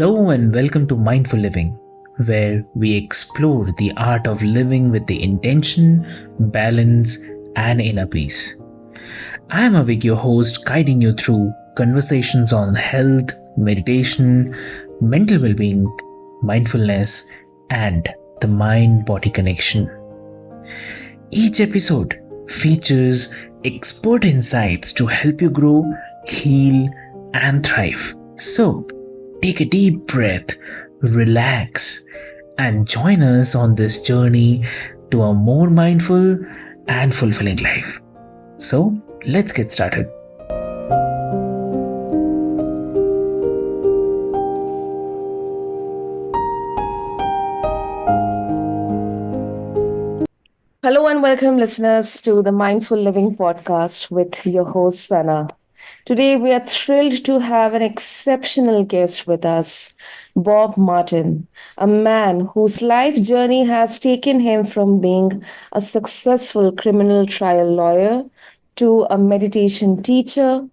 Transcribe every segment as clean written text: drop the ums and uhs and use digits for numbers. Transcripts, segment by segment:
Hello and welcome to Mindful Living, where we explore the art of living with the intention, balance, and inner peace. I am Avik, your host, guiding you through conversations on health, meditation, mental well being, mindfulness, and the mind body connection. Each episode features expert insights to help you grow, heal, and thrive. So, take a deep breath, relax, and join us on this journey to a more mindful and fulfilling life. So, let's get started. Hello and welcome, listeners, to the Mindful Living podcast with your host, Sana. Today, we are thrilled to have an exceptional guest with us, Bob Martin, a man whose life journey has taken him from being a successful criminal trial lawyer to a meditation teacher,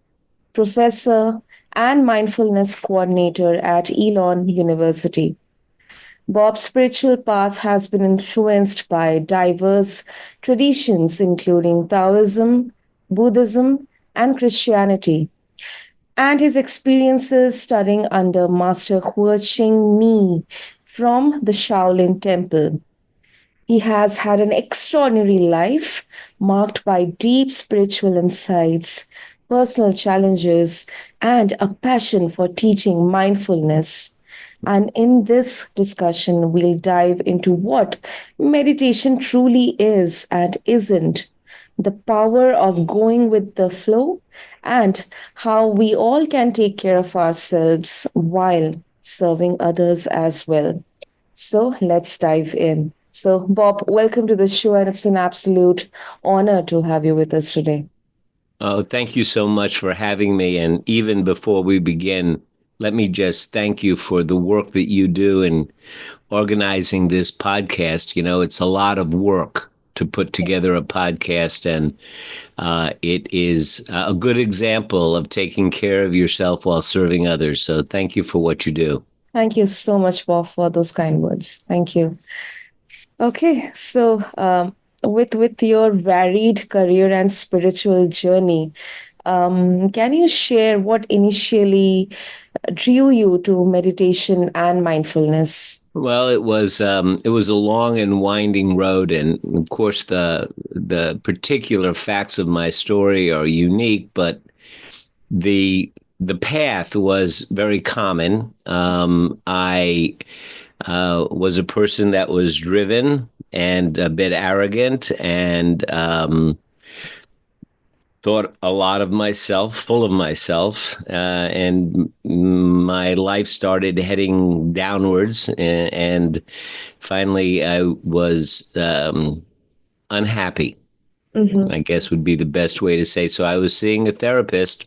professor, and mindfulness coordinator at Elon University. Bob's spiritual path has been influenced by diverse traditions, including Taoism, Buddhism, and Christianity, and his experiences studying under Master Ching Ni from the Shaolin Temple. He has had an extraordinary life marked by deep spiritual insights, personal challenges, and a passion for teaching mindfulness. And in this discussion, we'll dive into what meditation truly is and isn't, the power of going with the flow, and how we all can take care of ourselves while serving others as well. So let's dive in. So, Bob, welcome to the show, and it's an absolute honor to have you with us today. Oh, thank you so much for having me. And even before we begin, let me just thank you for the work that you do in organizing this podcast. You know, it's a lot of work to put together a podcast, and it is a good example of taking care of yourself while serving others. So thank you for what you do. Thank you so much, Bob, for those kind words. Thank you. Okay, so with your varied career and spiritual journey, can you share what initially drew you to meditation and mindfulness? Well, it was a long and winding road, and of course the particular facts of my story are unique, but the path was very common. I was a person that was driven and a bit arrogant, and thought a lot of myself, full of myself, and my life started heading downwards, and finally I was unhappy, Mm-hmm. I guess would be the best way to say. So I was seeing a therapist,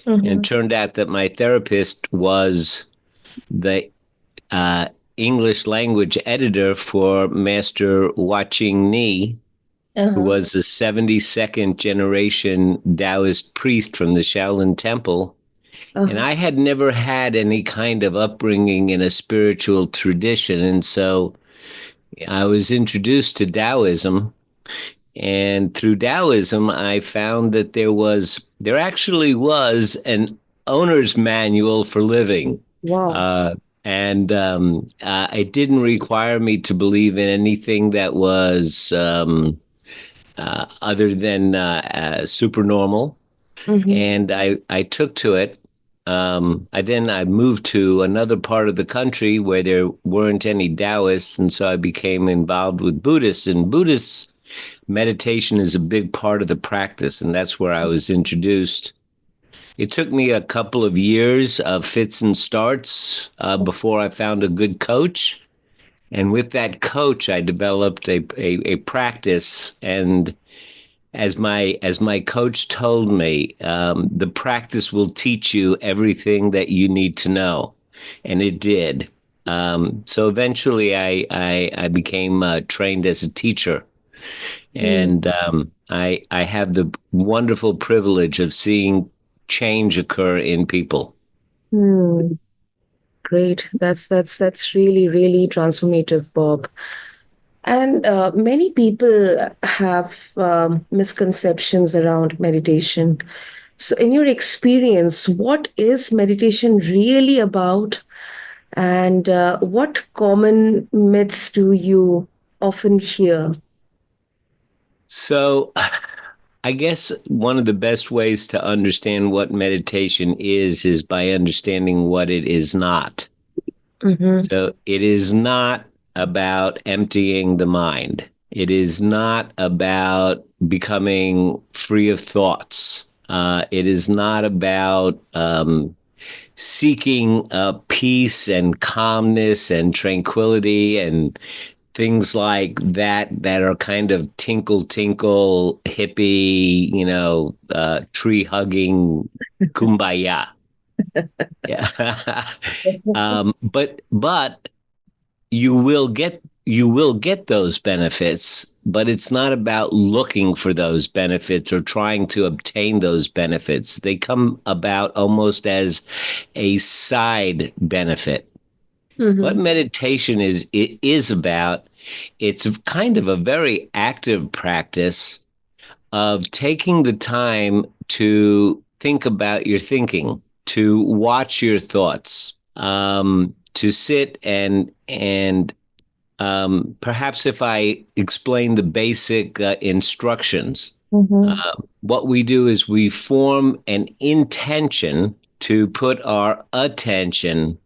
and Mm-hmm. it turned out that my therapist was the English language editor for Master Watching Ni, who Uh-huh. was a 72nd generation Taoist priest from the Shaolin Temple. And Uh-huh. I had never had any kind of upbringing in a spiritual tradition. And so I was introduced to Taoism. And through Taoism, I found that there actually was an owner's manual for living. Wow. Uh, and it didn't require me to believe in anything that was other than supernormal. Mm-hmm. And I took to it. I moved to another part of the country where there weren't any Taoists, and so I became involved with Buddhists. And Buddhist meditation is a big part of the practice, and that's where I was introduced. It took me a couple of years of fits and starts before I found a good coach. And with that coach, I developed a practice. And as my coach told me, the practice will teach you everything that you need to know, and it did. So eventually, I became trained as a teacher, and I have the wonderful privilege of seeing change occur in people. Mm-hmm. Great. That's really, really transformative, Bob. And many people have misconceptions around meditation. So, in your experience, what is meditation really about? And what common myths do you often hear? So, I guess one of the best ways to understand what meditation is by understanding what it is not. Mm-hmm. So, it is not about emptying the mind. It is not about becoming free of thoughts. It is not about seeking peace and calmness and tranquility and things like that are kind of tinkle tinkle hippie, tree hugging kumbaya. Yeah. But you will get those benefits, but it's not about looking for those benefits or trying to obtain those benefits. They come about almost as a side benefit. What Mm-hmm. meditation is about, it's kind of a very active practice of taking the time to think about your thinking, to watch your thoughts, to sit and perhaps if I explain the basic instructions, Mm-hmm. what we do is we form an intention to put our attention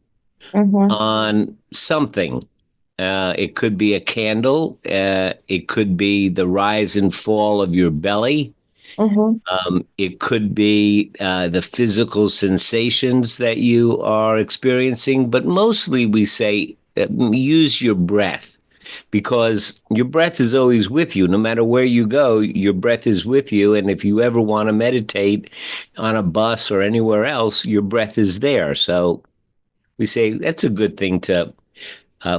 Mm-hmm. on something. It could be a candle. It could be the rise and fall of your belly. Mm-hmm. It could be the physical sensations that you are experiencing. But mostly we say use your breath because your breath is always with you. No matter where you go, your breath is with you. And if you ever want to meditate on a bus or anywhere else, your breath is there. So we say that's a good thing to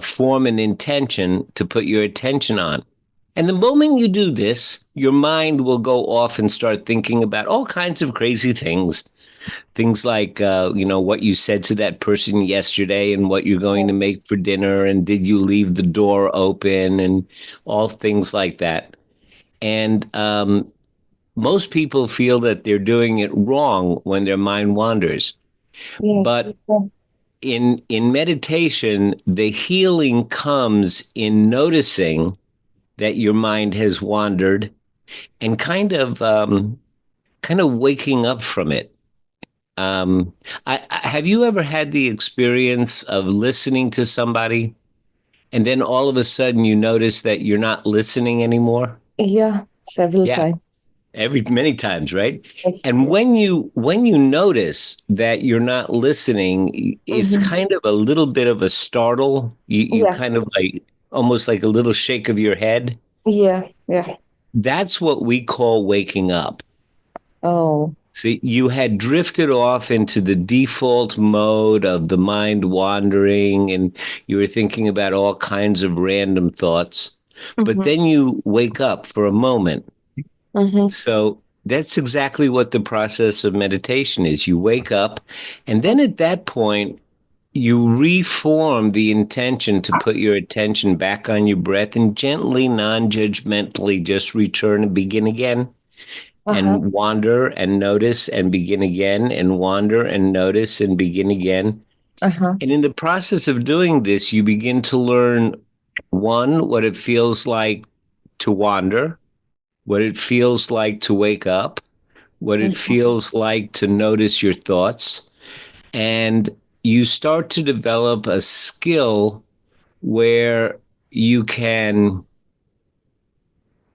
form an intention to put your attention on. And the moment you do this, your mind will go off and start thinking about all kinds of crazy things. Things like, what you said to that person yesterday and what you're going to make for dinner. And did you leave the door open and all things like that. And most people feel that they're doing it wrong when their mind wanders. Yes. But in meditation, the healing comes in noticing that your mind has wandered and kind of waking up from it. Have you ever had the experience of listening to somebody and then all of a sudden you notice that you're not listening anymore? Yeah, several Yeah, times. many times, right? Yes. And when you notice that you're not listening, it's Mm-hmm. kind of a little bit of a startle. You Yeah. kind of like almost like a little shake of your head. Yeah. Yeah. That's what we call waking up. Oh. See, you had drifted off into the default mode of the mind wandering, and you were thinking about all kinds of random thoughts. But Mm-hmm. then you wake up for a moment. Mm-hmm. So that's exactly what the process of meditation is. You wake up, and then at that point, you reform the intention to put your attention back on your breath and gently, non judgmentally just return and begin again Uh-huh. and wander and notice and begin again and wander and notice and begin again. Uh-huh. And in the process of doing this, you begin to learn one, what it feels like to wander, what it feels like to wake up, what it Mm-hmm. feels like to notice your thoughts. And you start to develop a skill where you can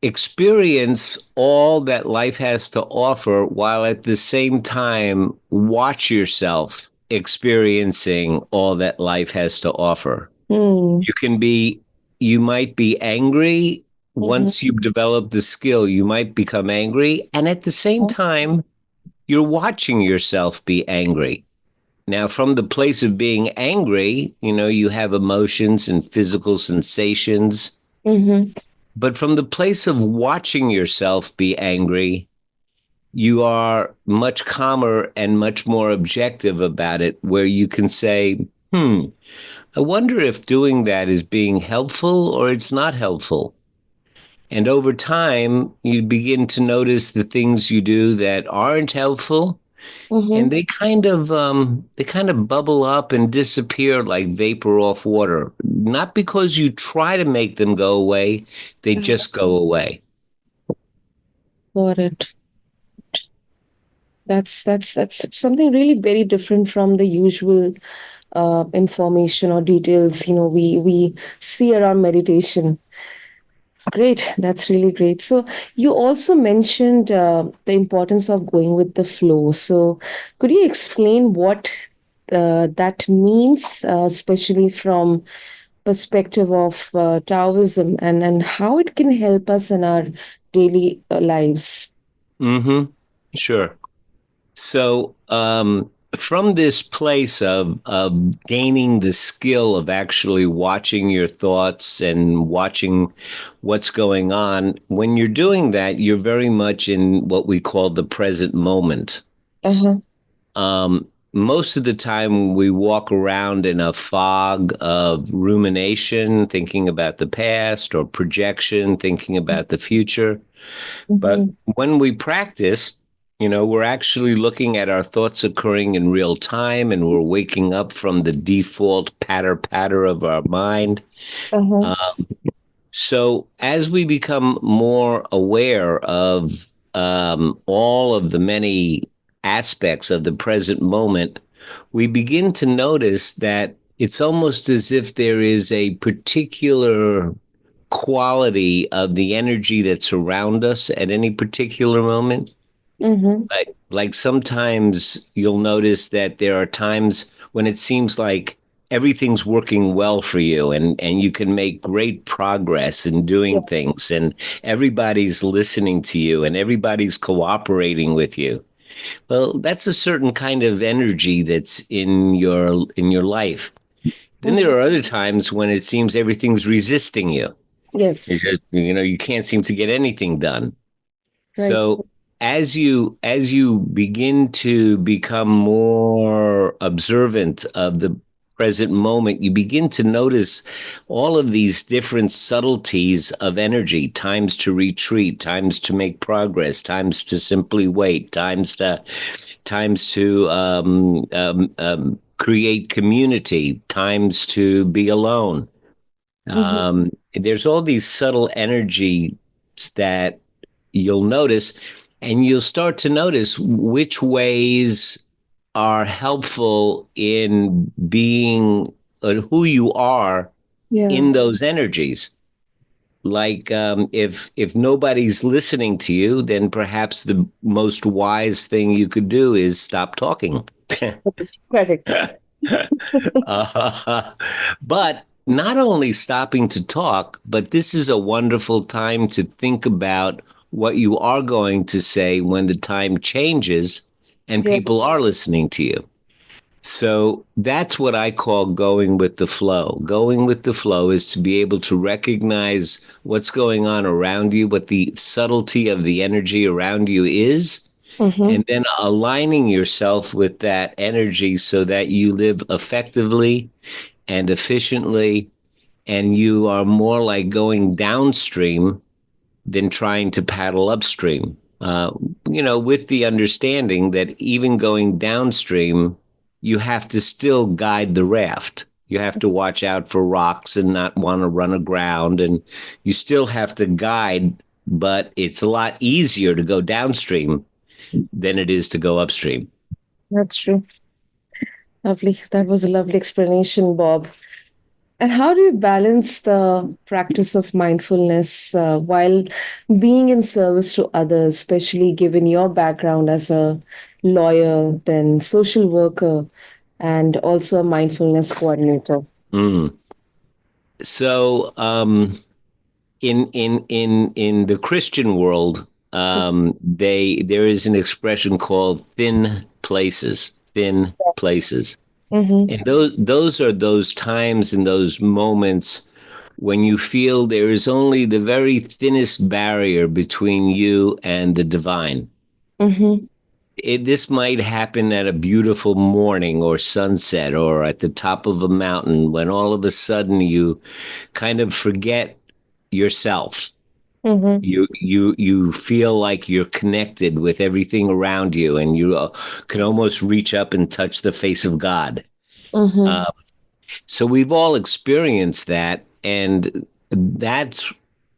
experience all that life has to offer while at the same time watch yourself experiencing all that life has to offer. Mm. You can be, you might be angry. Mm-hmm. Once you've developed the skill, you might become angry. And at the same time, you're watching yourself be angry. Now, from the place of being angry, you have emotions and physical sensations. Mm-hmm. But from the place of watching yourself be angry, you are much calmer and much more objective about it, where you can say, Hmm. I wonder if doing that is being helpful or it's not helpful. And over time, you begin to notice the things you do that aren't helpful, and Mm-hmm. they kind of bubble up and disappear like vapor off water. Not because you try to make them go away, they just go away. Got it. That's something really very different from the usual information or details we see around meditation. Great, that's really great. So you also mentioned the importance of going with the flow. So could you explain what that means, especially from perspective of Taoism, and how it can help us in our daily lives? Mm-hmm. Sure. So, from this place of gaining the skill of actually watching your thoughts and watching what's going on, when you're doing that, you're very much in what we call the present moment. Uh-huh. Most of the time, we walk around in a fog of rumination, thinking about the past, or projection, thinking about the future. But Mm-hmm. when we practice, we're actually looking at our thoughts occurring in real time, and we're waking up from the default patter of our mind. Uh-huh. So as we become more aware of all of the many aspects of the present moment, we begin to notice that it's almost as if there is a particular quality of the energy that's around us at any particular moment. Mm-hmm. Like sometimes you'll notice that there are times when it seems like everything's working well for you, and you can make great progress in Yeah. doing things, and everybody's listening to you and everybody's cooperating with you. Well, that's a certain kind of energy that's in your life. Then there Mhm. are other times when it seems everything's resisting you. It's Yes. just, you can't seem to get anything done. Right. So as you begin to become more observant of the present moment, you begin to notice all of these different subtleties of energy, times to retreat, times to make progress, times to simply wait, times to create community, times to be alone. Mm-hmm. There's all these subtle energies that you'll notice, and you'll start to notice which ways are helpful in being who you are Yeah. in those energies. Like if nobody's listening to you, then perhaps the most wise thing you could do is stop talking. Correct. Uh, but not only stopping to talk, but this is a wonderful time to think about what you are going to say when the time changes and Yeah. people are listening to you. So that's what I call going with the flow. Going with the flow is to be able to recognize what's going on around you, what the subtlety of the energy around you is, Mm-hmm. and then aligning yourself with that energy so that you live effectively and efficiently, and you are more like going downstream than trying to paddle upstream. With the understanding that even going downstream, you have to still guide the raft. You have to watch out for rocks and not want to run aground, and you still have to guide, but it's a lot easier to go downstream than it is to go upstream. That's true. Lovely. That was a lovely explanation, Bob. And how do you balance the practice of mindfulness while being in service to others, especially given your background as a lawyer, then social worker, and also a mindfulness coordinator? Mm. So, in the Christian world, there is an expression called thin places, thin places, Mm-hmm. and those are those times and those moments when you feel there is only the very thinnest barrier between you and the divine. Mm-hmm. this might happen at a beautiful morning or sunset or at the top of a mountain when all of a sudden you kind of forget yourself. Mm-hmm. You feel like you're connected with everything around you, and you can almost reach up and touch the face of God. Mm-hmm. Uh, so we've all experienced that, and that's,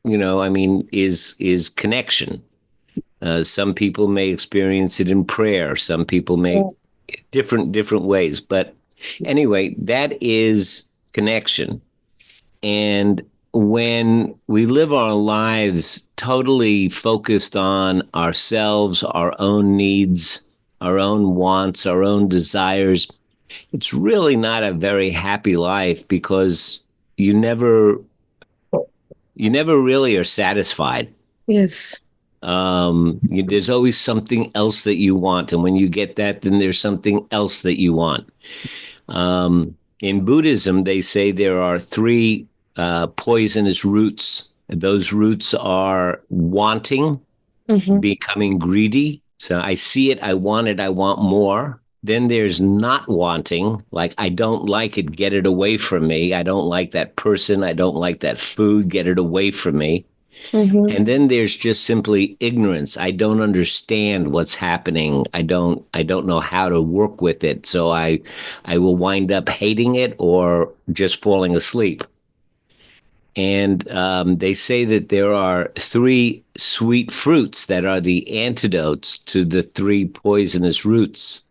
I mean, is connection. Some people may experience it in prayer. Some people may different ways. But anyway, that is connection. And when we live our lives totally focused on ourselves, our own needs, our own wants, our own desires, it's really not a very happy life because you never you never really are satisfied. Yes. There's always something else that you want, and when you get that, then there's something else that you want. In Buddhism, they say there are three poisonous roots. Those roots are wanting, Mm-hmm. becoming greedy. So I see it, I want it, I want more. Then there's not wanting, like I don't like it, get it away from me. I don't like that person, I don't like that food, get it away from me. Mm-hmm. And then there's just simply ignorance. I don't understand what's happening. I don't know how to work with it. So I will wind up hating it or just falling asleep. And they say that there are three sweet fruits that are the antidotes to the three poisonous roots.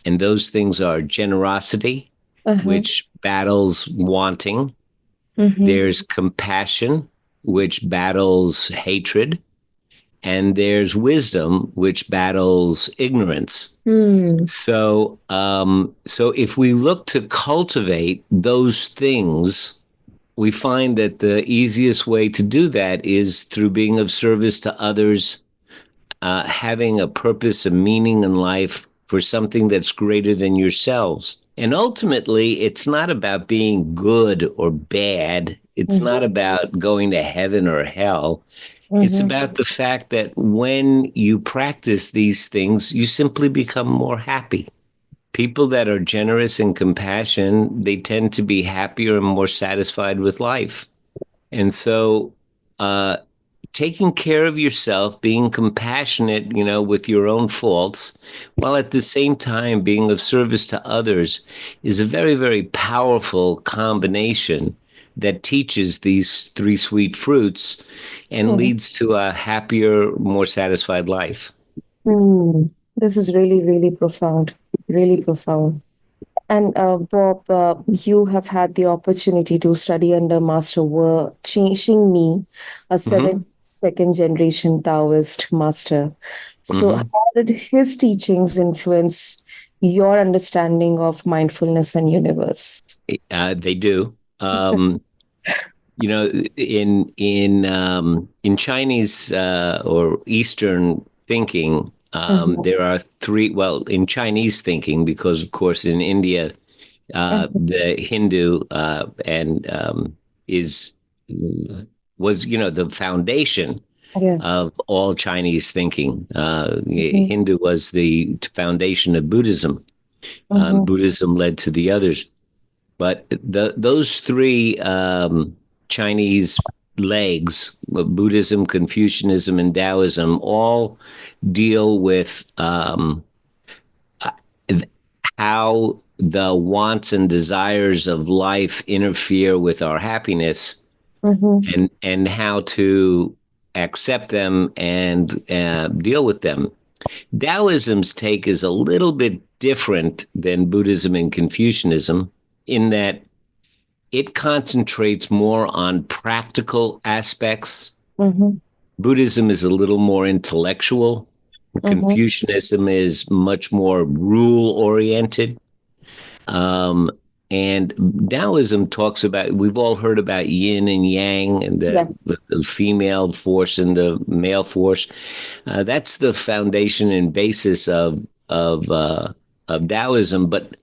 And those things are generosity, Uh-huh. which battles wanting. Mm-hmm. There's compassion, which battles hatred. And there's wisdom, which battles ignorance. Hmm. So if we look to cultivate those things, we find that the easiest way to do that is through being of service to others, having a purpose, a meaning in life for something that's greater than yourselves. And ultimately, it's not about being good or bad. It's Mm-hmm. not about going to heaven or hell. It's Mm-hmm. about the fact that when you practice these things, you simply become more happy. People that are generous and compassion, they tend to be happier and more satisfied with life. And so, uh, taking care of yourself, being compassionate, with your own faults, while at the same time being of service to others is a very, very powerful combination that teaches these three sweet fruits and Mm-hmm. leads to a happier, more satisfied life. Hmm. This is really, really profound. Really profound. And Bob, you have had the opportunity to study under Master Changing Me, a Mm-hmm. second generation Taoist master. So, Mm-hmm. how did his teachings influence your understanding of mindfulness and universe? They do. In Chinese or Eastern thinking, Mhm, there are three. Well, in Chinese thinking, because of course in India, mhm. the Hindu and is was the foundation Yeah. of all Chinese thinking. Mhm, Hindu was the foundation of Buddhism. mhm, Buddhism led to the others. But those three Chinese legs, Buddhism, Confucianism, and Taoism, all deal with how the wants and desires of life interfere with our happiness, mhm, and how to accept them and deal with them. Taoism's take is a little bit different than Buddhism and Confucianism in that it concentrates more on practical aspects. mhm, Buddhism is a little more intellectual. mhm. Confucianism is much more rule oriented. Um, and Taoism talks about, we've all heard about yin and yang and Yeah. the female force and the male force. That's the foundation and basis of Taoism. But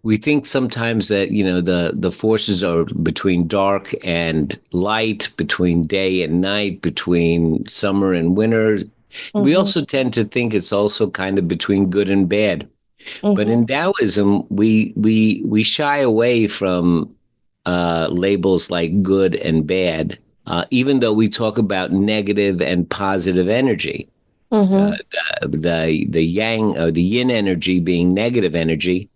we think sometimes that the forces are between dark and light, between day and night, between summer and winter. We Mm-hmm. also tend to think it's also kind of between good and bad. But Mm-hmm. in Taoism, we shy away from labels like good and bad, even though we talk about negative and positive energy. Mm-hmm. The yang or the yin energy being negative energy,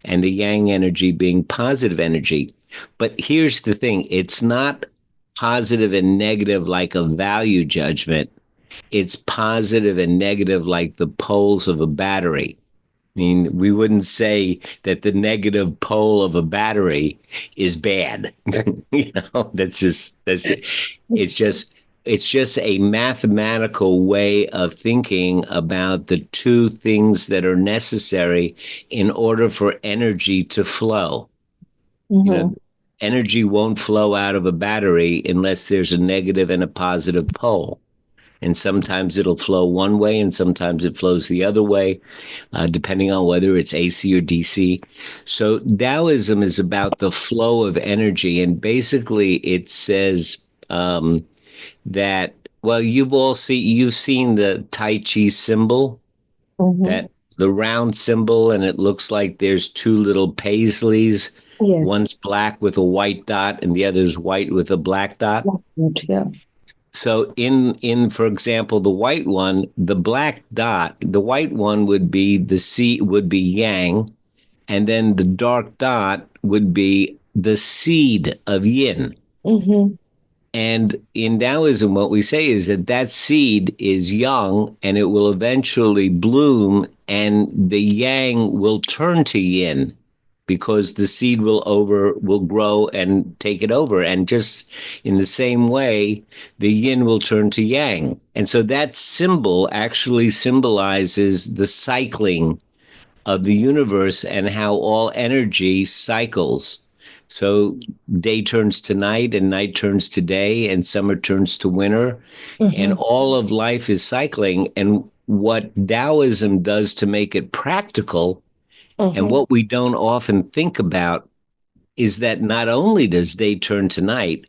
and the yang energy being positive energy. But here's the thing: it's not positive and negative like a value judgment. It's positive and negative like the poles of a battery. I mean, we wouldn't say that the negative pole of a battery is bad. It's just a mathematical way of thinking about the two things that are necessary in order for energy to flow. You know, Mm-hmm. energy won't flow out of a battery unless there's a negative and a positive pole. And sometimes it'll flow one way and sometimes it flows the other way, depending on whether it's AC or DC. So Taoism is about the flow of energy. And basically it says that, well, you've seen the Tai Chi symbol, Mm-hmm. that the round symbol, and it looks like there's two little paisleys. One's Yes. black with a white dot and the other's white with a black dot. That's good. Yeah. So in for example, the white one, the black dot, the white one would be would be yang, and then the dark dot would be the seed of yin. Mm-hmm. And in Taoism, what we say is that that seed is young and it will eventually bloom, and the yang will turn to yin because the seed will grow and take it over. And just in the same way, the yin will turn to yang. And so that symbol actually symbolizes the cycling of the universe and how all energy cycles. So day turns to night and night turns to day and summer turns to winter, and Mm-hmm. all of life is cycling. And what Taoism does to make it practical, and Mm-hmm. what we don't often think about, is that not only does day turn to night,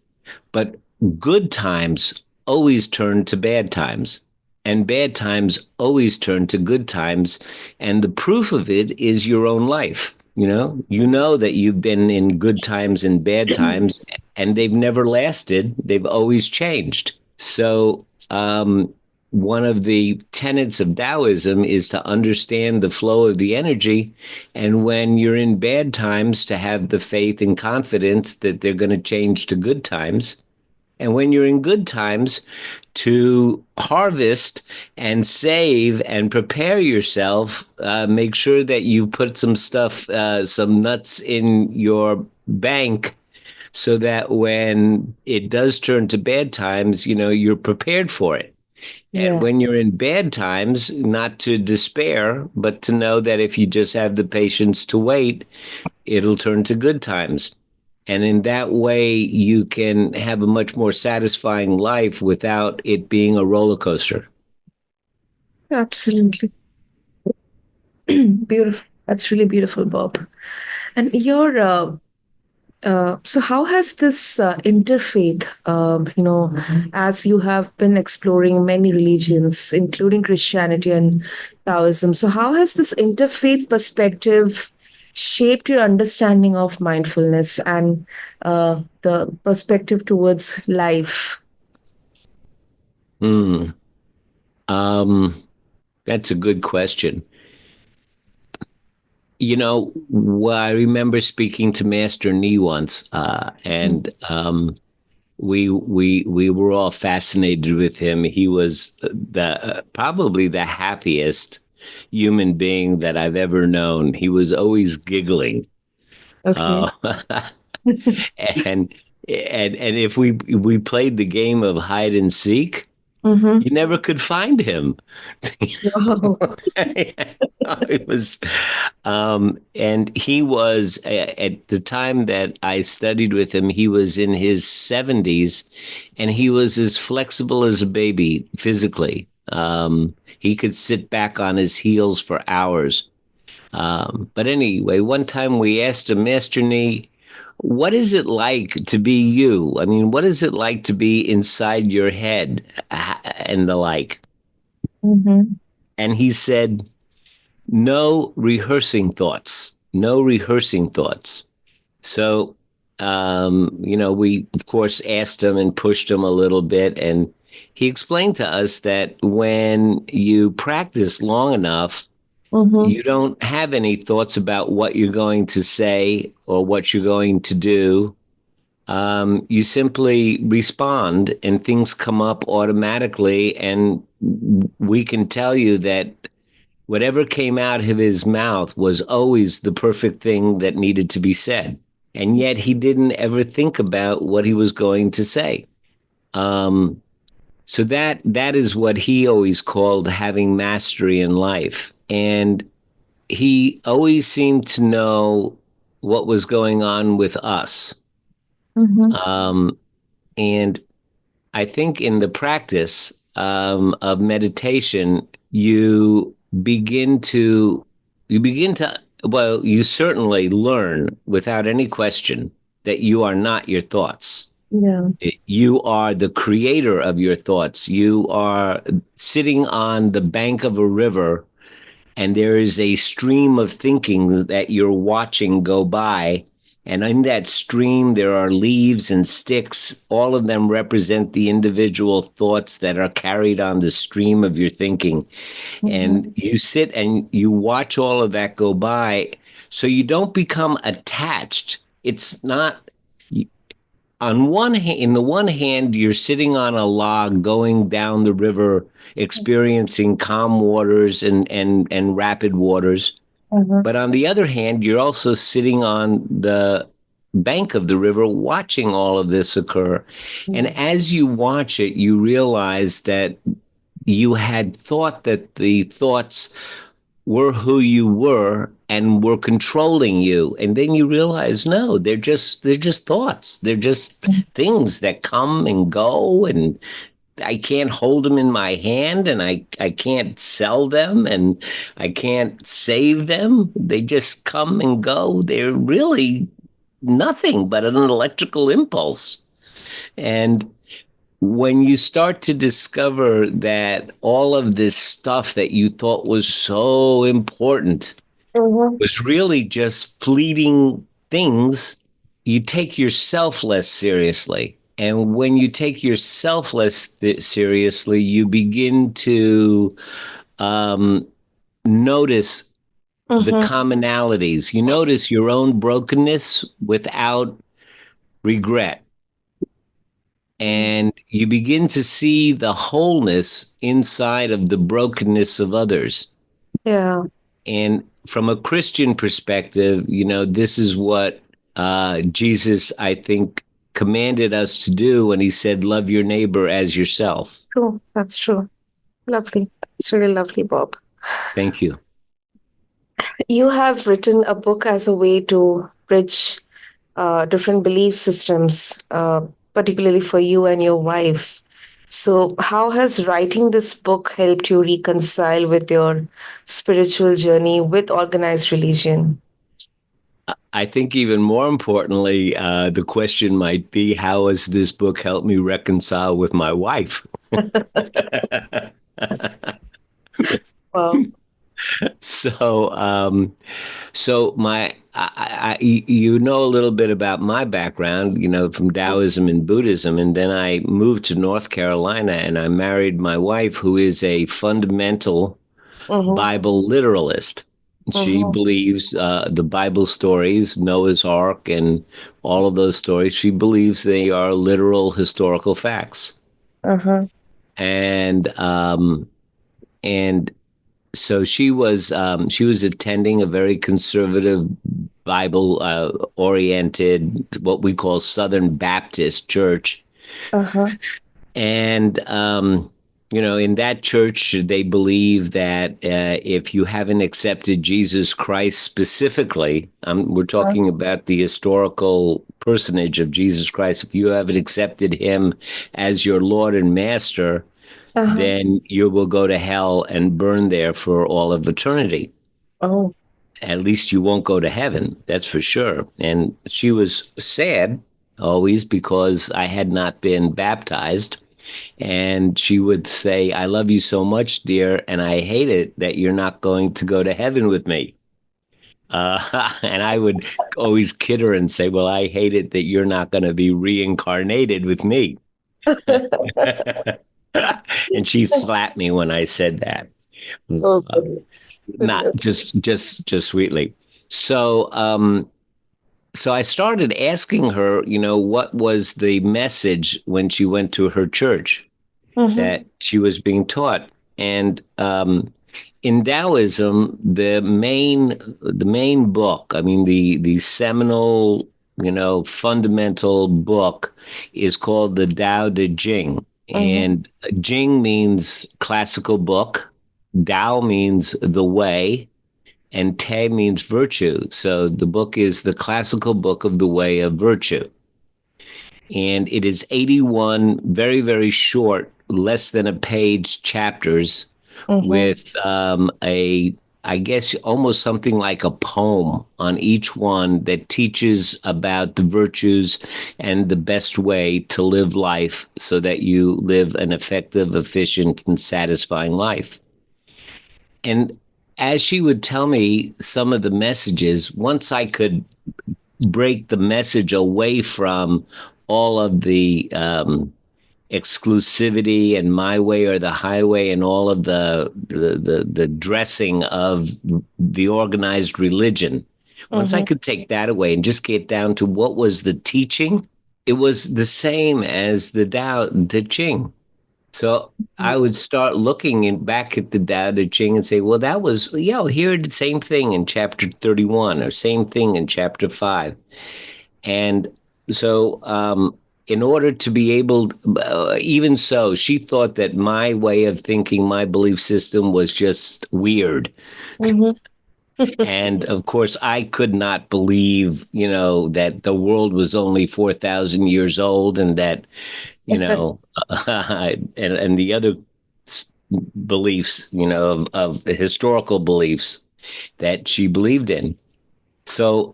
but good times always turn to bad times, and bad times always turn to good times. And the proof of it is your own life. You know that you've been in good times and bad times, and they've never lasted. They've always changed. So, one of the tenets of Taoism is to understand the flow of the energy. And when you're in bad times, to have the faith and confidence that they're going to change to good times. And when you're in good times, to harvest and save and prepare yourself, make sure that you put some stuff, some nuts in your bank so that when it does turn to bad times, you're prepared for it. And Yeah. when you're in bad times, not to despair, but to know that if you just have the patience to wait, it'll turn to good times. And in that way, you can have a much more satisfying life without it being a roller coaster. Absolutely. Beautiful. That's really beautiful, Bob. And so how has this interfaith, as you have been exploring many religions, including Christianity and Taoism, so how has this interfaith perspective shaped your understanding of mindfulness and the perspective towards life? Hmm. Um, that's a good question. I remember speaking to Master Nee once, and we were all fascinated with him. He was probably the happiest human being that I've ever known. He was always giggling, Okay. uh, and and if we played the game of hide and seek, Mm-hmm. you never could find him. Wow. It was, and he was at the time that I studied with him. He was in his 70s, and he was as flexible as a baby physically. He could sit back on his heels for hours. But anyway, one time we asked him, Master Nee, what is it like to be you? I mean, what is it like to be inside your head and the like? Mm-hmm. And he said, no rehearsing thoughts, no rehearsing thoughts. So, we, of course, asked him and pushed him a little bit. And he explained to us that when you practice long enough, Mm-hmm. you don't have any thoughts about what you're going to say or what you're going to do. You simply respond and things come up automatically. And we can tell you that whatever came out of his mouth was always the perfect thing that needed to be said. And yet he didn't ever think about what he was going to say. Um, so that is what he always called having mastery in life. And he always seemed to know what was going on with us. Mm-hmm. Um, and I think in the practice of meditation, begin to, you certainly learn without any question that you are not your thoughts. Yeah. You are the creator of your thoughts. You are sitting on the bank of a river, and there is a stream of thinking that you're watching go by. And in that stream, there are leaves and sticks. All of them represent the individual thoughts that are carried on the stream of your thinking. And Mm-hmm. you sit and you watch all of that go by. So you don't become attached. It's not on one hand, in the one hand, you're sitting on a log going down the river, experiencing calm waters and rapid waters. Uh-huh. But on the other hand, you're also sitting on the bank of the river watching all of this occur. And Yes. as you watch it, you realize that you had thought that the thoughts were who you were and were controlling you, and then you realize no, they're just thoughts, they're just things that come and go, and I can't hold them in my hand, and I can't sell them, and I can't save them. They just come and go. They're really nothing but an electrical impulse. And when you start to discover that all of this stuff that you thought was so important Mm-hmm. was really just fleeting things, you take yourself less seriously. And when you take yourself less seriously, you begin to um, notice the Mm-hmm. commonalities. You notice your own brokenness without regret. And you begin to see the wholeness inside of the brokenness of others. Yeah. And from a Christian perspective, this is what Jesus, I think, commanded us to do when he said, love your neighbor as yourself. True. That's true. Lovely. It's really lovely, Bob. Thank you. You have written a book as a way to bridge different belief systems, particularly for you and your wife. So, how has writing this book helped you reconcile with your spiritual journey with organized religion? I think even more importantly, the question might be, how has this book helped me reconcile with my wife? Wow. So, so you know a little bit about my background, from Taoism and Buddhism, and then I moved to North Carolina and I married my wife, who is a fundamental Mm-hmm. Bible literalist. She Mm-hmm. believes the Bible stories, Noah's Ark, and all of those stories. She believes they are literal historical facts, Uh-huh. and and so she was attending a very conservative Bible oriented, what we call Southern Baptist church. Uh-huh. And in that church they believe that if you haven't accepted Jesus Christ specifically, we're talking about the historical personage of Jesus Christ, if you haven't accepted him as your Lord and Master, Uh-huh. then you will go to hell and burn there for all of eternity. Oh. At least you won't go to heaven, that's for sure. And she was sad always because I had not been baptized. And she would say, I love you so much, dear, and I hate it that you're not going to go to heaven with me. And I would always kid her and say, well, I hate it that you're not going to be reincarnated with me. And she slapped me when I said that. Oh, goodness. Not just sweetly. So I started asking her, what was the message when she went to her church Mm-hmm. that she was being taught. And in Taoism, the main book, I mean the seminal, fundamental book is called the Tao Te Ching. Mm-hmm. And Jing means classical book, Tao means the way, and Te means virtue. So the book is the classical book of the way of virtue. And it is 81 very, very short, less than a page chapters Mm-hmm. with I guess, almost something like a poem on each one that teaches about the virtues and the best way to live life so that you live an effective, efficient, and satisfying life. And as she would tell me some of the messages, once I could break the message away from all of the exclusivity and my way or the highway and all of the dressing of the organized religion. Once I Mm-hmm. could take that away and just get down to what was the teaching, it was the same as the Tao Te Ching. So I would start looking back at the Tao Te Ching and say, well, that was, here the same thing in chapter 31 or same thing in chapter 5. And so, in order to be able, even so, she thought that my way of thinking, my belief system was just weird. Mm-hmm. And of course, I could not believe, that the world was only 4,000 years old and that, and the other beliefs, of historical beliefs that she believed in. So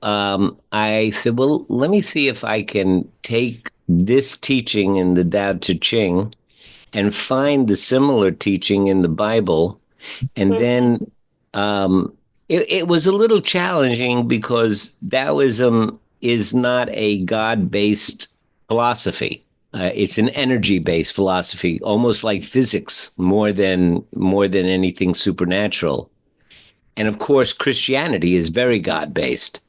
I said, well, let me see if I can take this teaching in the Tao Te Ching and find the similar teaching in the Bible. And then um, it was a little challenging because Taoism is not a God-based philosophy. It's an energy-based philosophy, almost like physics, more than anything supernatural. And of course, Christianity is very God-based.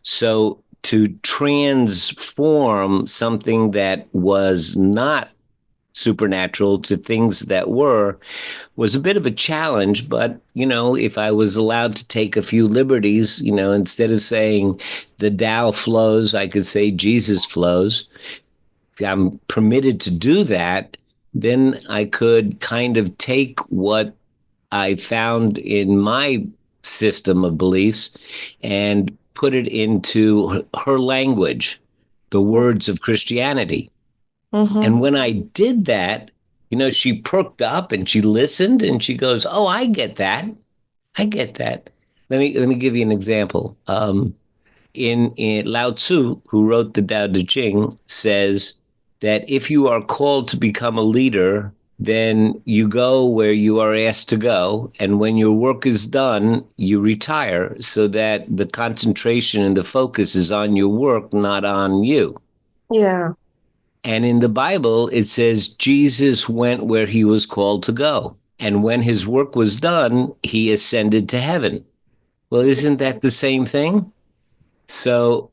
So to transform something that was not supernatural to things that were was a bit of a challenge. But, if I was allowed to take a few liberties, instead of saying the Tao flows, I could say Jesus flows. If I'm permitted to do that, then I could kind of take what I found in my system of beliefs and put it into her language, the words of Christianity. Mm-hmm. And when I did that, she perked up and she listened and she goes, "Oh, I get that. I get that." Let me give you an example. In Lao Tzu, who wrote the Tao Te Ching, says that if you are called to become a leader, then you go where you are asked to go. And when your work is done, you retire so that the concentration and the focus is on your work, not on you. Yeah. And in the Bible, it says Jesus went where he was called to go. And when his work was done, he ascended to heaven. Well, isn't that the same thing? So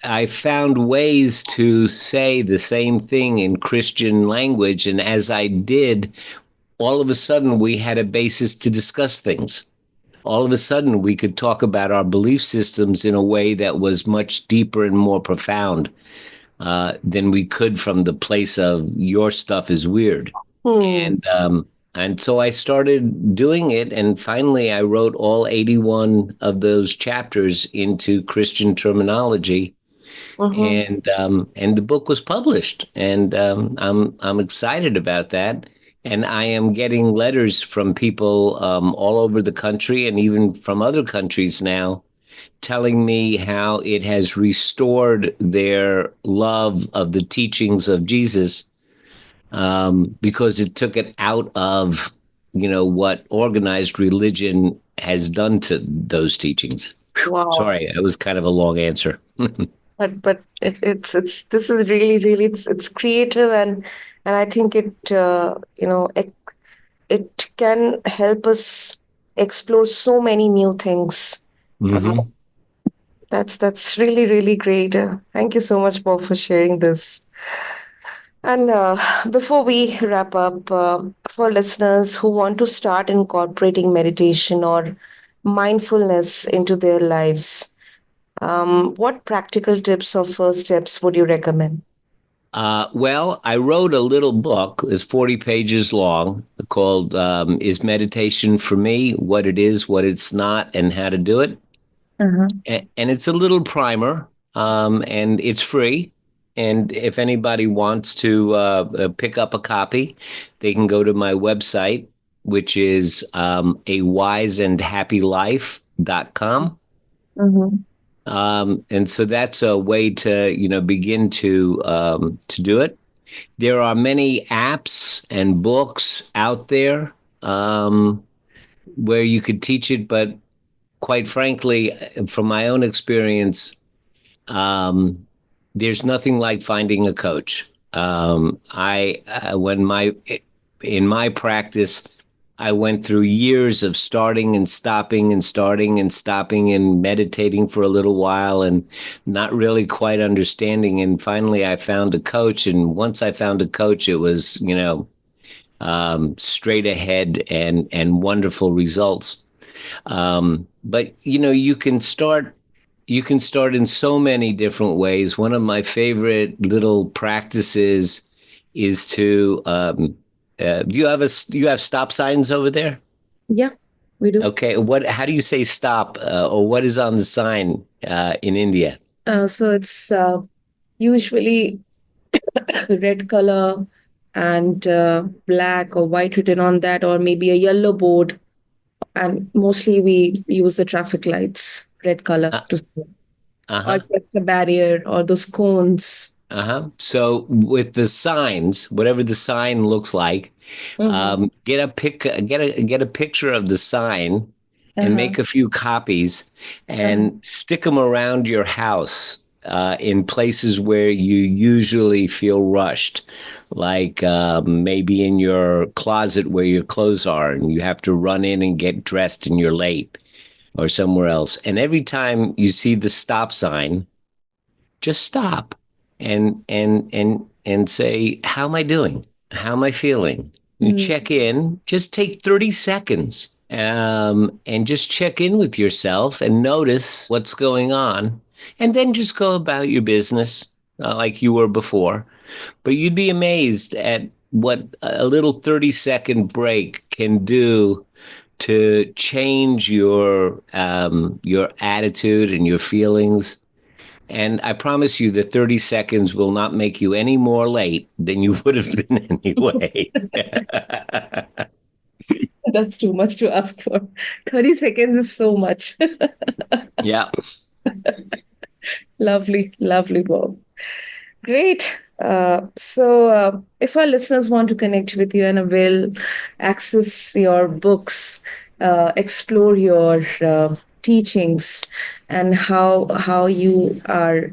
I found ways to say the same thing in Christian language. And as I did, all of a sudden we had a basis to discuss things. All of a sudden we could talk about our belief systems in a way that was much deeper and more profound than we could from the place of your stuff is weird. Hmm. And so I started doing it, and finally I wrote all 81 of those chapters into Christian terminology, Mm-hmm. and the book was published, and I'm excited about that. And I am getting letters from people all over the country and even from other countries now telling me how it has restored their love of the teachings of Jesus because it took it out of, what organized religion has done to those teachings. Wow. Sorry, that was kind of a long answer. But it's this is really it's creative, and I think it can help us explore so many new things. Uh, Hmm. that's really great. Thank you so much, Bob, for sharing this. And before we wrap up, for listeners who want to start incorporating meditation or mindfulness into their lives, what practical tips or first steps would you recommend? Well, I wrote a little book. It's 40 pages long called Is Meditation for Me? What It Is, What It's Not, and How to Do It. Uh-huh. And it's a little primer, and it's free. And if anybody wants to pick up a copy, they can go to my website, which is a wiseandhappylife.com. Mm-hmm. And so that's a way to, begin to do it. There are many apps and books out there where you could teach it, but quite frankly, from my own experience, um, there's nothing like finding a coach. I when my In my practice, I went through years of starting and stopping and starting and stopping and meditating for a little while and not really quite understanding. And finally, I found a coach. And once I found a coach, it was, straight ahead and wonderful results. But you can start in so many different ways. One of my favorite little practices is to do you have stop signs over there? Yeah, we do. Okay, what how do you say stop, or what is on the sign in India? So it's usually red color and black or white written on that, or maybe a yellow board. And mostly we use the traffic lights, red color, Uh, to or uh-huh. just a barrier or those cones. Uh-huh. So with the signs, whatever the sign looks like, Mm-hmm. get a picture of the sign and Uh-huh. make a few copies Uh-huh. and stick them around your house in places where you usually feel rushed, like maybe in your closet where your clothes are and you have to run in and get dressed and you're late, or somewhere else. And every time you see the stop sign, just stop and say, how am I doing? How am I feeling? You check in. Just take 30 seconds, and just check in with yourself and notice what's going on, and then just go about your business like you were before. But you'd be amazed at what a little 30-second break can do to change your attitude and your feelings. And I promise you that 30 seconds will not make you any more late than you would have been anyway. That's too much to ask for. 30 seconds is so much. Yeah. Lovely, Bob. Great. So, if our listeners want to connect with you and will access your books, explore your teachings, and how you are,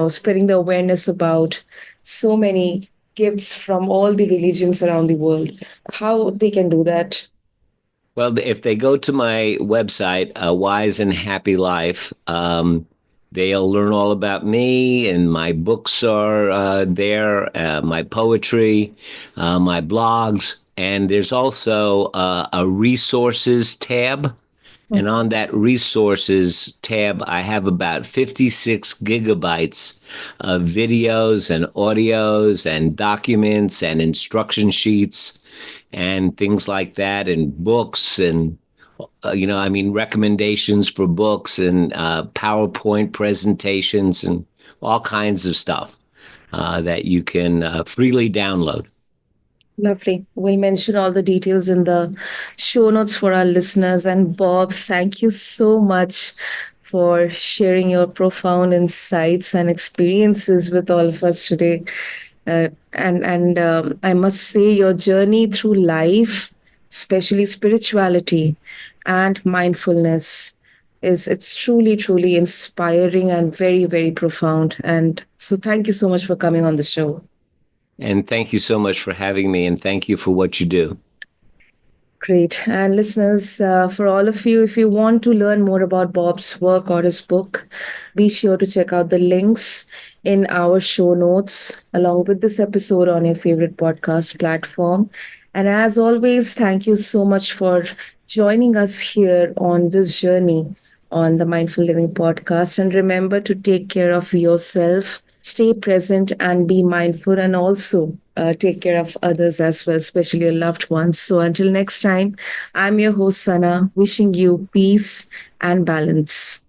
spreading the awareness about so many gifts from all the religions around the world, how they can do that. Well, if they go to my website, Wise and Happy Life, they'll learn all about me, and my books are there, my poetry, my blogs, and there's also a resources tab. And on that resources tab, I have about 56 gigabytes of videos and audios and documents and instruction sheets and things like that, and books and recommendations for books and PowerPoint presentations and all kinds of stuff that you can freely download. Lovely. We'll mention all the details in the show notes for our listeners. And Bob, thank you so much for sharing your profound insights and experiences with all of us today. And I must say, your journey through life, especially spirituality and mindfulness, is it's truly inspiring and very profound. And so, thank you so much for coming on the show. And thank you so much for having me, and thank you for what you do. Great. And listeners, for all of you, if you want to learn more about Bob's work or his book, be sure to check out the links in our show notes along with this episode on your favorite podcast platform. And as always, thank you so much for joining us here on this journey on the Mindful Living podcast. And remember to take care of yourself, stay present, and be mindful, and also take care of others as well, especially your loved ones. So until next time, I'm your host, Sana, wishing you peace and balance.